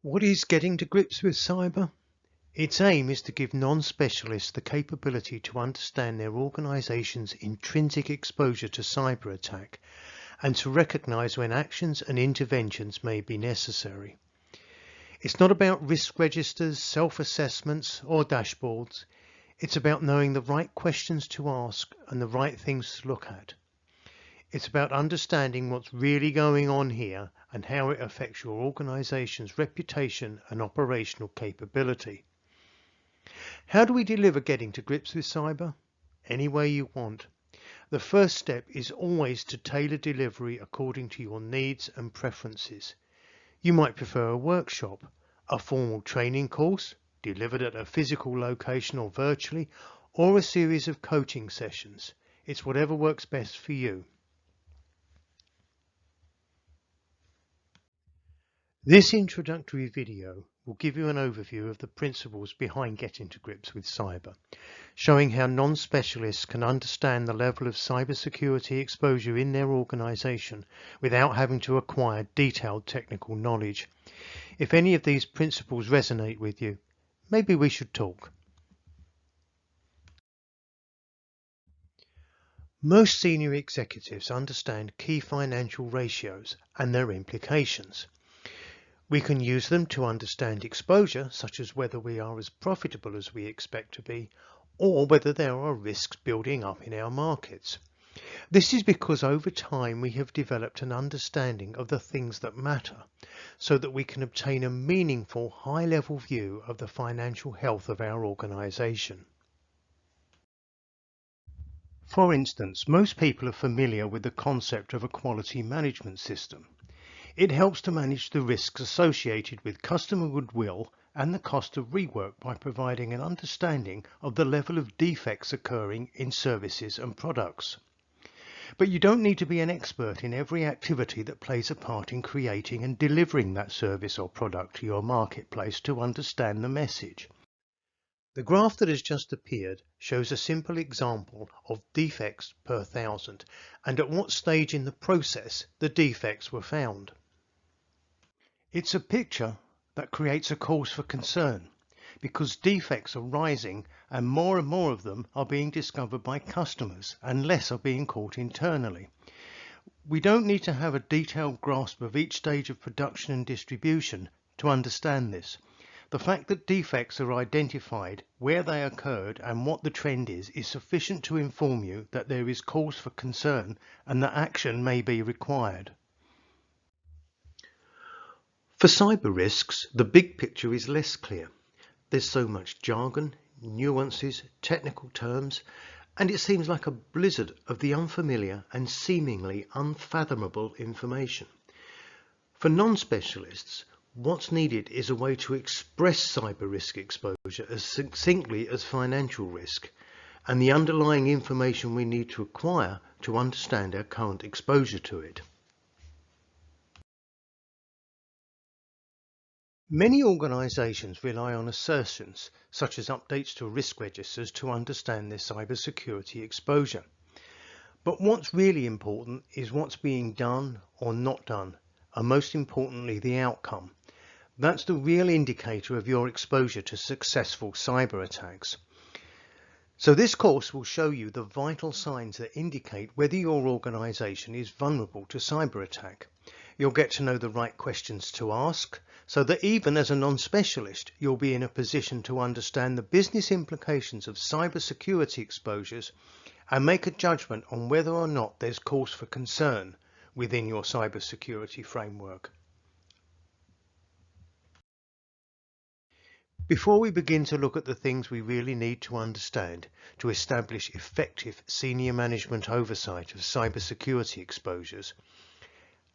What is Getting to Grips with Cyber? Its aim is to give non-specialists the capability to understand their organization's intrinsic exposure to cyber attack and to recognize when actions and interventions may be necessary. It's not about risk registers, self-assessments, or dashboards. It's about knowing the right questions to ask and the right things to look at. It's about understanding what's really going on here and how it affects your organization's reputation and operational capability. How do we deliver Getting to Grips with Cyber? Any way you want. The first step is always to tailor delivery according to your needs and preferences. You might prefer a workshop, a formal training course, delivered at a physical location or virtually, or a series of coaching sessions. It's whatever works best for you. This introductory video will give you an overview of the principles behind getting to grips with cyber, showing how non-specialists can understand the level of cybersecurity exposure in their organization without having to acquire detailed technical knowledge. If any of these principles resonate with you, maybe we should talk. Most senior executives understand key financial ratios and their implications. We can use them to understand exposure, such as whether we are as profitable as we expect to be, or whether there are risks building up in our markets. This is because over time we have developed an understanding of the things that matter, so that we can obtain a meaningful high-level view of the financial health of our organization. For instance, most people are familiar with the concept of a quality management system. It helps to manage the risks associated with customer goodwill and the cost of rework by providing an understanding of the level of defects occurring in services and products. But you don't need to be an expert in every activity that plays a part in creating and delivering that service or product to your marketplace to understand the message. The graph that has just appeared shows a simple example of defects per 1,000 and at what stage in the process the defects were found. It's a picture that creates a cause for concern because defects are rising and more of them are being discovered by customers and less are being caught internally. We don't need to have a detailed grasp of each stage of production and distribution to understand this. The fact that defects are identified, where they occurred and what the trend is sufficient to inform you that there is cause for concern and that action may be required. For cyber risks, the big picture is less clear. There's so much jargon, nuances, technical terms, and it seems like a blizzard of the unfamiliar and seemingly unfathomable information. For non-specialists, what's needed is a way to express cyber risk exposure as succinctly as financial risk, and the underlying information we need to acquire to understand our current exposure to it. Many organizations rely on assertions, such as updates to risk registers, to understand their cybersecurity exposure. But what's really important is what's being done or not done, and most importantly, the outcome. That's the real indicator of your exposure to successful cyber attacks. So this course will show you the vital signs that indicate whether your organization is vulnerable to cyber attack. You'll get to know the right questions to ask, so that even as a non-specialist, you'll be in a position to understand the business implications of cybersecurity exposures and make a judgment on whether or not there's cause for concern within your cybersecurity framework. Before we begin to look at the things we really need to understand to establish effective senior management oversight of cybersecurity exposures,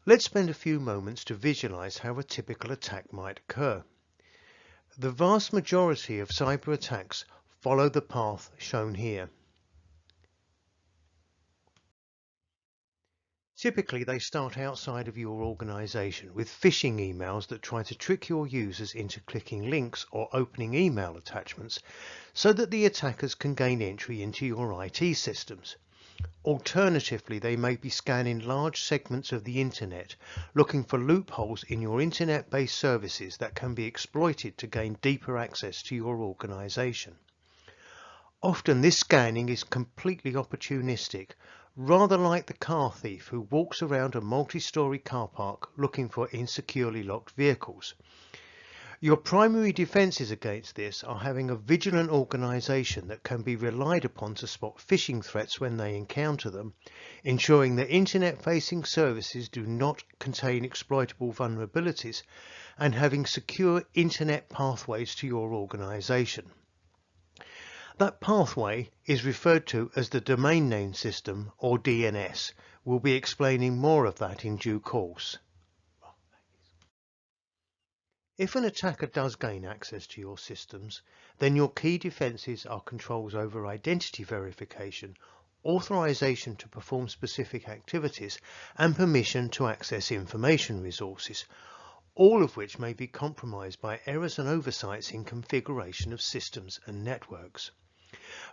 let's spend a few moments to visualize how a typical attack might occur. The vast majority of cyber attacks follow the path shown here. Typically, they start outside of your organization with phishing emails that try to trick your users into clicking links or opening email attachments so that the attackers can gain entry into your IT systems. Alternatively, they may be scanning large segments of the internet, looking for loopholes in your internet-based services that can be exploited to gain deeper access to your organization. Often this scanning is completely opportunistic, rather like the car thief who walks around a multi-story car park looking for insecurely locked vehicles. Your primary defences against this are having a vigilant organisation that can be relied upon to spot phishing threats when they encounter them, ensuring that internet-facing services do not contain exploitable vulnerabilities, and having secure internet pathways to your organisation. That pathway is referred to as the Domain Name System, or DNS. We'll be explaining more of that in due course. If an attacker does gain access to your systems, then your key defenses are controls over identity verification, authorization to perform specific activities, and permission to access information resources, all of which may be compromised by errors and oversights in configuration of systems and networks.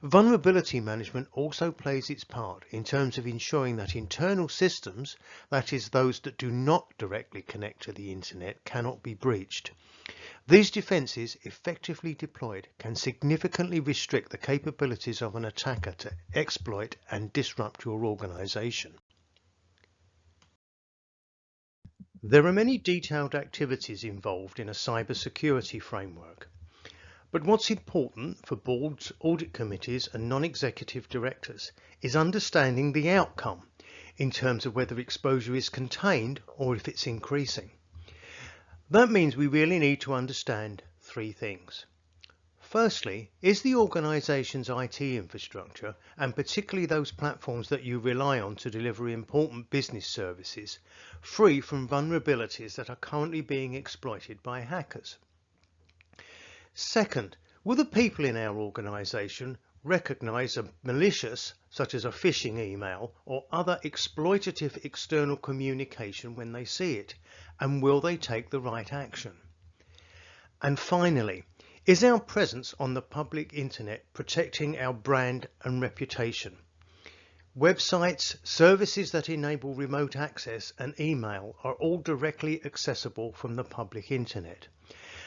Vulnerability management also plays its part in terms of ensuring that internal systems, that is those that do not directly connect to the internet, cannot be breached. These defenses, effectively deployed, can significantly restrict the capabilities of an attacker to exploit and disrupt your organization. There are many detailed activities involved in a cybersecurity framework. But what's important for boards, audit committees and non-executive directors is understanding the outcome in terms of whether exposure is contained or if it's increasing. That means we really need to understand three things. Firstly, is the organization's IT infrastructure, and particularly those platforms that you rely on to deliver important business services, free from vulnerabilities that are currently being exploited by hackers? Second, will the people in our organization recognize a malicious, such as a phishing email or other exploitative external communication when they see it, and will they take the right action? And finally, is our presence on the public internet protecting our brand and reputation? Websites, services that enable remote access and email are all directly accessible from the public internet.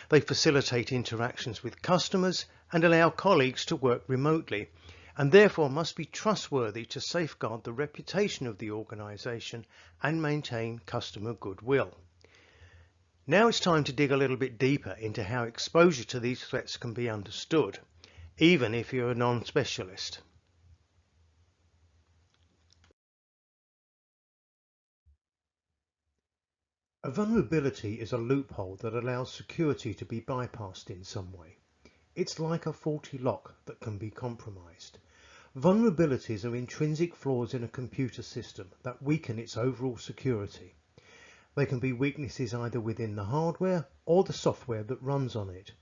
They facilitate interactions with customers and allow colleagues to work remotely, and therefore must be trustworthy to safeguard the reputation of the organization and maintain customer goodwill. Now it's time to dig a little bit deeper into how exposure to these threats can be understood, even if you're a non-specialist. A vulnerability is a loophole that allows security to be bypassed in some way. It's like a faulty lock that can be compromised. Vulnerabilities are intrinsic flaws in a computer system that weaken its overall security. They can be weaknesses either within the hardware or the software that runs on it.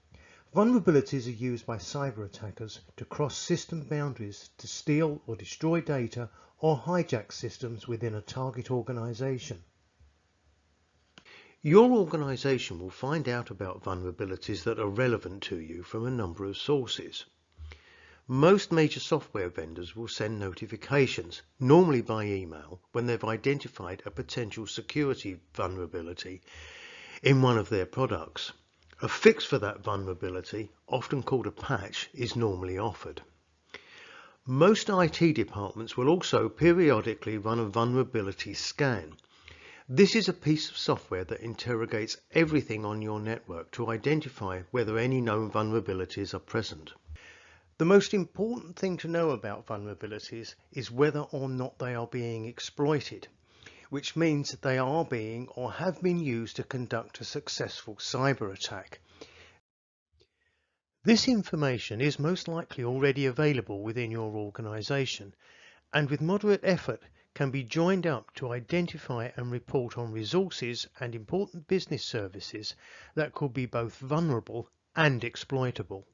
Vulnerabilities are used by cyber attackers to cross system boundaries to steal or destroy data or hijack systems within a target organization. Your organization will find out about vulnerabilities that are relevant to you from a number of sources. Most major software vendors will send notifications, normally by email, when they've identified a potential security vulnerability in one of their products. A fix for that vulnerability, often called a patch, is normally offered. Most IT departments will also periodically run a vulnerability scan. This is a piece of software that interrogates everything on your network to identify whether any known vulnerabilities are present. The most important thing to know about vulnerabilities is whether or not they are being exploited, which means that they are being or have been used to conduct a successful cyber attack. This information is most likely already available within your organization, and with moderate effort can be joined up to identify and report on resources and important business services that could be both vulnerable and exploitable.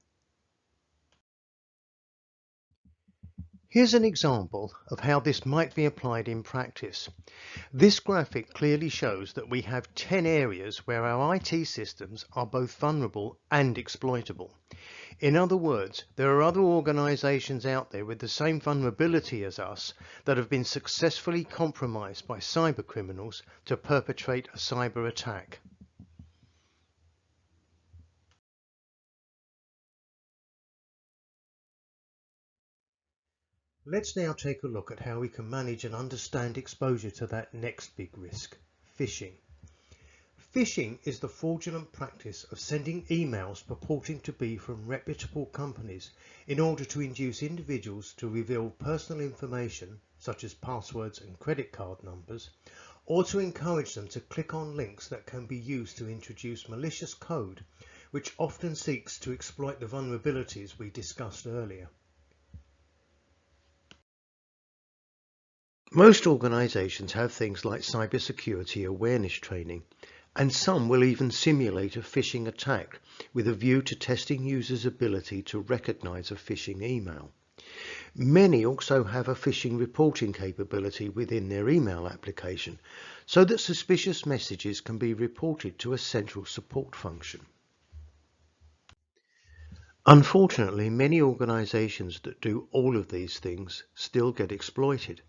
Here's an example of how this might be applied in practice. This graphic clearly shows that we have 10 areas where our IT systems are both vulnerable and exploitable. In other words, there are other organizations out there with the same vulnerability as us that have been successfully compromised by cyber criminals to perpetrate a cyber attack. Let's now take a look at how we can manage and understand exposure to that next big risk, phishing. Phishing is the fraudulent practice of sending emails purporting to be from reputable companies in order to induce individuals to reveal personal information such as passwords and credit card numbers, or to encourage them to click on links that can be used to introduce malicious code, which often seeks to exploit the vulnerabilities we discussed earlier. Most organizations have things like cybersecurity awareness training, and some will even simulate a phishing attack with a view to testing users' ability to recognize a phishing email. Many also have a phishing reporting capability within their email application, so that suspicious messages can be reported to a central support function. Unfortunately, many organizations that do all of these things still get exploited.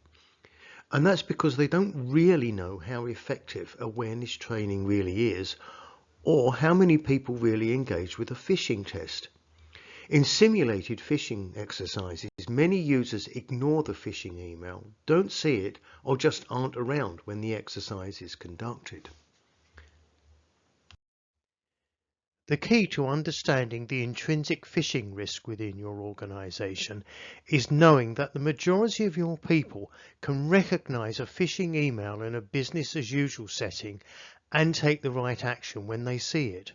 And that's because they don't really know how effective awareness training really is, or how many people really engage with a phishing test. In simulated phishing exercises, many users ignore the phishing email, don't see it, or just aren't around when the exercise is conducted. The key to understanding the intrinsic phishing risk within your organization is knowing that the majority of your people can recognize a phishing email in a business as usual setting and take the right action when they see it.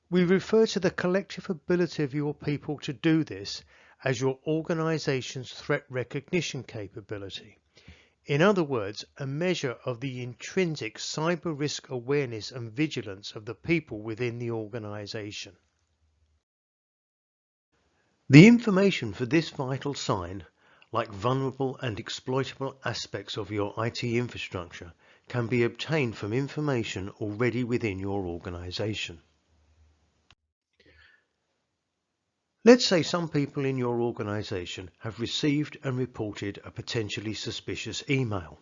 We refer to the collective ability of your people to do this as your organization's threat recognition capability. In other words, a measure of the intrinsic cyber risk awareness and vigilance of the people within the organization. The information for this vital sign, like vulnerable and exploitable aspects of your IT infrastructure, can be obtained from information already within your organization. Let's say some people in your organization have received and reported a potentially suspicious email.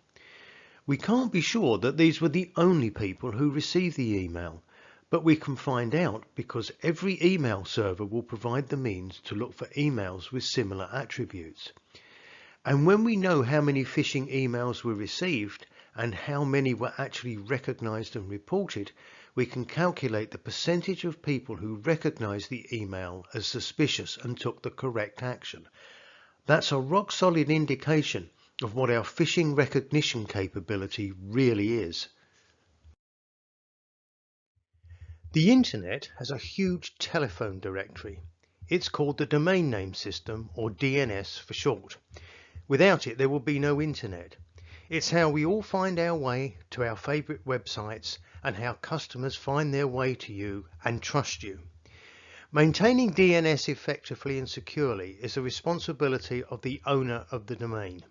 We can't be sure that these were the only people who received the email, but we can find out because every email server will provide the means to look for emails with similar attributes. And when we know how many phishing emails were received and how many were actually recognized and reported, we can calculate the percentage of people who recognized the email as suspicious and took the correct action. That's a rock-solid indication of what our phishing recognition capability really is. The Internet has a huge telephone directory. It's called the Domain Name System, or DNS for short. Without it, there will be no Internet. It's how we all find our way to our favorite websites and how customers find their way to you and trust you. Maintaining DNS effectively and securely is the responsibility of the owner of the domain.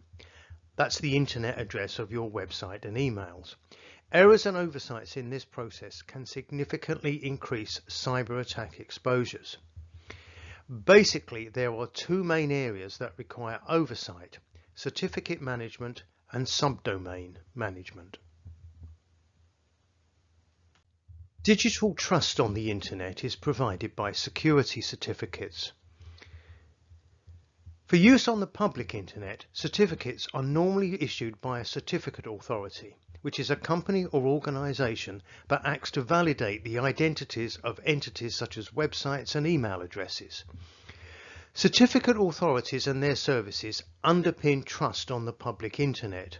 That's the internet address of your website and emails. Errors and oversights in this process can significantly increase cyber attack exposures. Basically, there are two main areas that require oversight: certificate management and subdomain management. Digital trust on the internet is provided by security certificates. For use on the public internet, certificates are normally issued by a certificate authority, which is a company or organization that acts to validate the identities of entities such as websites and email addresses. Certificate authorities and their services underpin trust on the public internet.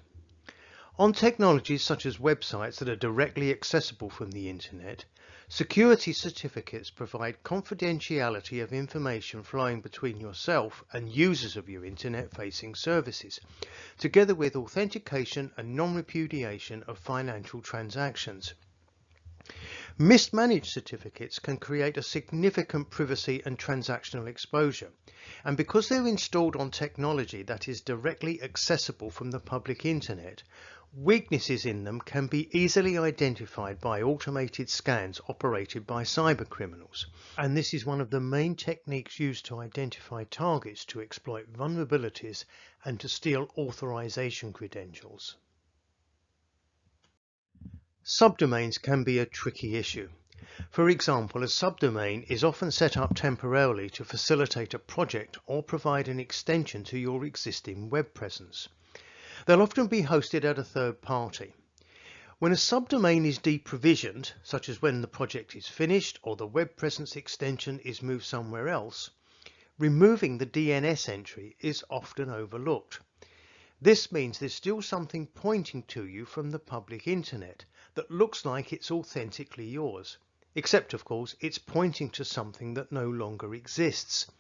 On technologies such as websites that are directly accessible from the internet, security certificates provide confidentiality of information flowing between yourself and users of your internet-facing services, together with authentication and non-repudiation of financial transactions. Mismanaged certificates can create a significant privacy and transactional exposure, and because they're installed on technology that is directly accessible from the public internet, weaknesses in them can be easily identified by automated scans operated by cybercriminals. And this is one of the main techniques used to identify targets to exploit vulnerabilities and to steal authorization credentials. Subdomains can be a tricky issue. For example, a subdomain is often set up temporarily to facilitate a project or provide an extension to your existing web presence. They'll often be hosted at a third party. When a subdomain is deprovisioned, such as when the project is finished or the web presence extension is moved somewhere else, removing the DNS entry is often overlooked. This means there's still something pointing to you from the public internet that looks like it's authentically yours, except of course it's pointing to something that no longer exists.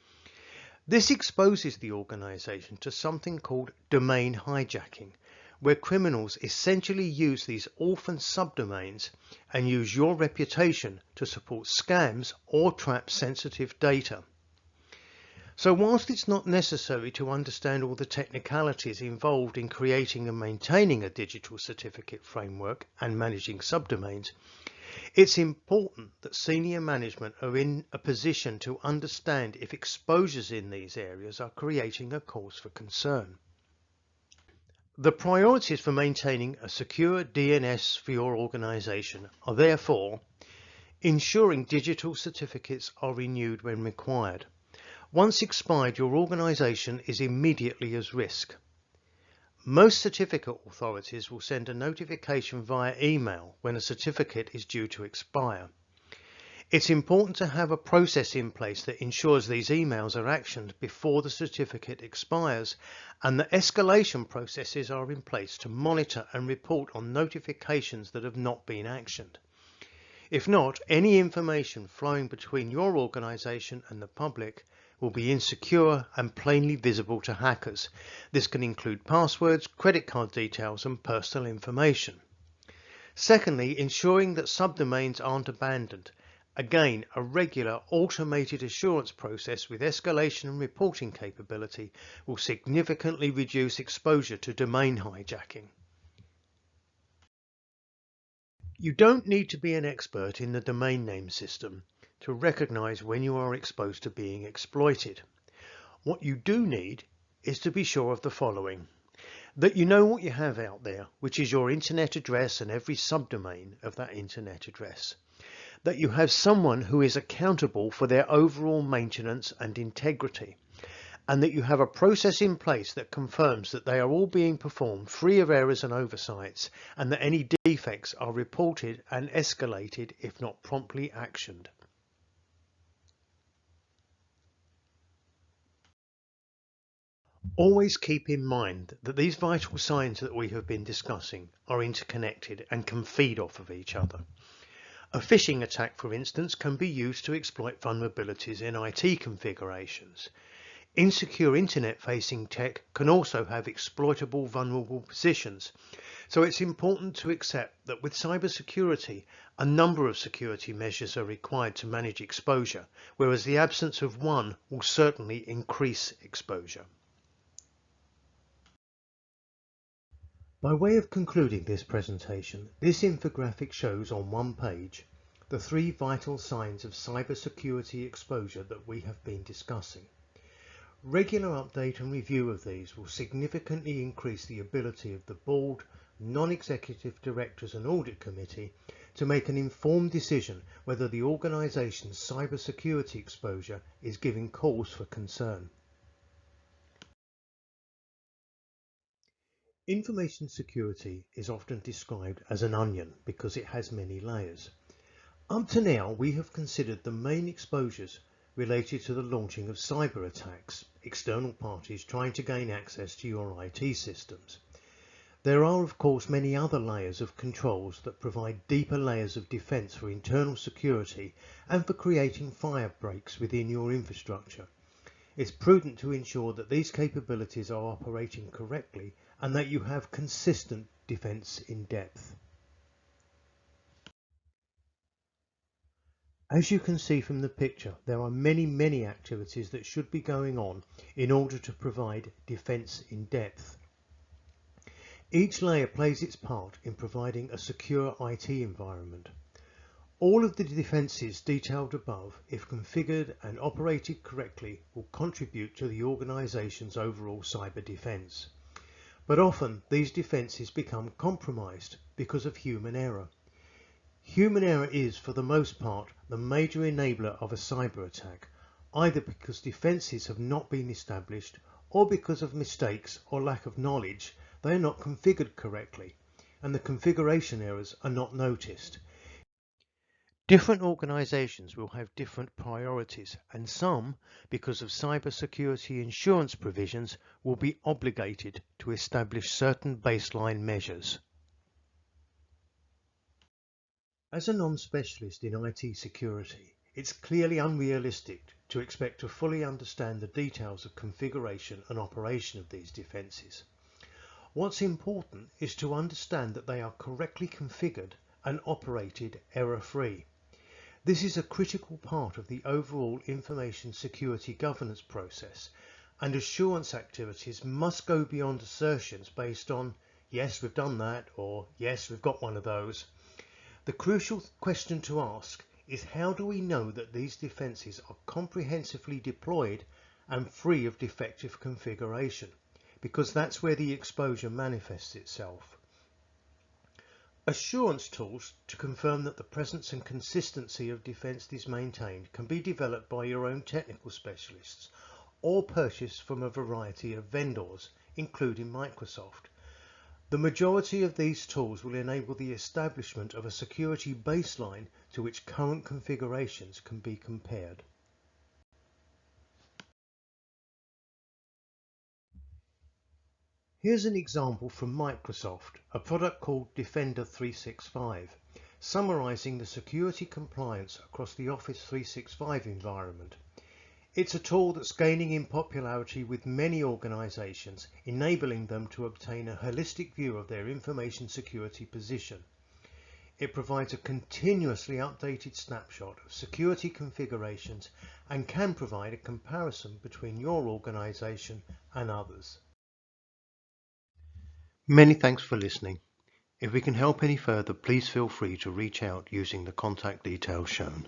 This exposes the organization to something called domain hijacking, where criminals essentially use these orphan subdomains and use your reputation to support scams or trap sensitive data. So whilst it's not necessary to understand all the technicalities involved in creating and maintaining a digital certificate framework and managing subdomains, it's important that senior management are in a position to understand if exposures in these areas are creating a cause for concern. The priorities for maintaining a secure DNS for your organization are therefore ensuring digital certificates are renewed when required. Once expired, your organization is immediately at risk. Most certificate authorities will send a notification via email when a certificate is due to expire. It's important to have a process in place that ensures these emails are actioned before the certificate expires, and that escalation processes are in place to monitor and report on notifications that have not been actioned. If not, any information flowing between your organization and the public will be insecure and plainly visible to hackers. This can include passwords, credit card details, and personal information. Secondly, ensuring that subdomains aren't abandoned. Again, a regular automated assurance process with escalation and reporting capability will significantly reduce exposure to domain hijacking. You don't need to be an expert in the domain name system to recognize when you are exposed to being exploited. What you do need is to be sure of the following: that you know what you have out there, which is your internet address and every subdomain of that internet address. That you have someone who is accountable for their overall maintenance and integrity, and that you have a process in place that confirms that they are all being performed free of errors and oversights, and that any defects are reported and escalated if not promptly actioned. Always keep in mind that these vital signs that we have been discussing are interconnected and can feed off of each other. A phishing attack, for instance, can be used to exploit vulnerabilities in IT configurations. Insecure internet-facing tech can also have exploitable vulnerable positions. So it's important to accept that with cybersecurity, a number of security measures are required to manage exposure, whereas the absence of one will certainly increase exposure. By way of concluding this presentation, this infographic shows on one page the 3 vital signs of cybersecurity exposure that we have been discussing. Regular update and review of these will significantly increase the ability of the board, non-executive directors and audit committee to make an informed decision whether the organisation's cybersecurity exposure is giving cause for concern. Information security is often described as an onion because it has many layers. Up to now, we have considered the main exposures related to the launching of cyber attacks, external parties trying to gain access to your IT systems. There are of course many other layers of controls that provide deeper layers of defence for internal security and for creating fire breaks within your infrastructure. It's prudent to ensure that these capabilities are operating correctly and that you have consistent defence in depth. As you can see from the picture, there are many activities that should be going on in order to provide defense in depth. Each layer plays its part in providing a secure IT environment. All of the defenses detailed above, if configured and operated correctly, will contribute to the organization's overall cyber defense. But often these defenses become compromised because of human error. Human error is, for the most part, the major enabler of a cyber attack, either because defenses have not been established or because of mistakes or lack of knowledge they are not configured correctly and the configuration errors are not noticed. Different organizations will have different priorities, and some, because of cybersecurity insurance provisions, will be obligated to establish certain baseline measures. As a non-specialist in IT security, it's clearly unrealistic to expect to fully understand the details of configuration and operation of these defenses. What's important is to understand that they are correctly configured and operated error-free. This is a critical part of the overall information security governance process, and assurance activities must go beyond assertions based on, yes, we've done that, or yes, we've got one of those. The crucial question to ask is, how do we know that these defenses are comprehensively deployed and free of defective configuration? Because that's where the exposure manifests itself. Assurance tools to confirm that the presence and consistency of defense is maintained can be developed by your own technical specialists or purchased from a variety of vendors, including Microsoft. The majority of these tools will enable the establishment of a security baseline to which current configurations can be compared. Here's an example from Microsoft, a product called Defender 365, summarizing the security compliance across the Office 365 environment. It's a tool that's gaining in popularity with many organizations, enabling them to obtain a holistic view of their information security position. It provides a continuously updated snapshot of security configurations and can provide a comparison between your organization and others. Many thanks for listening. If we can help any further, please feel free to reach out using the contact details shown.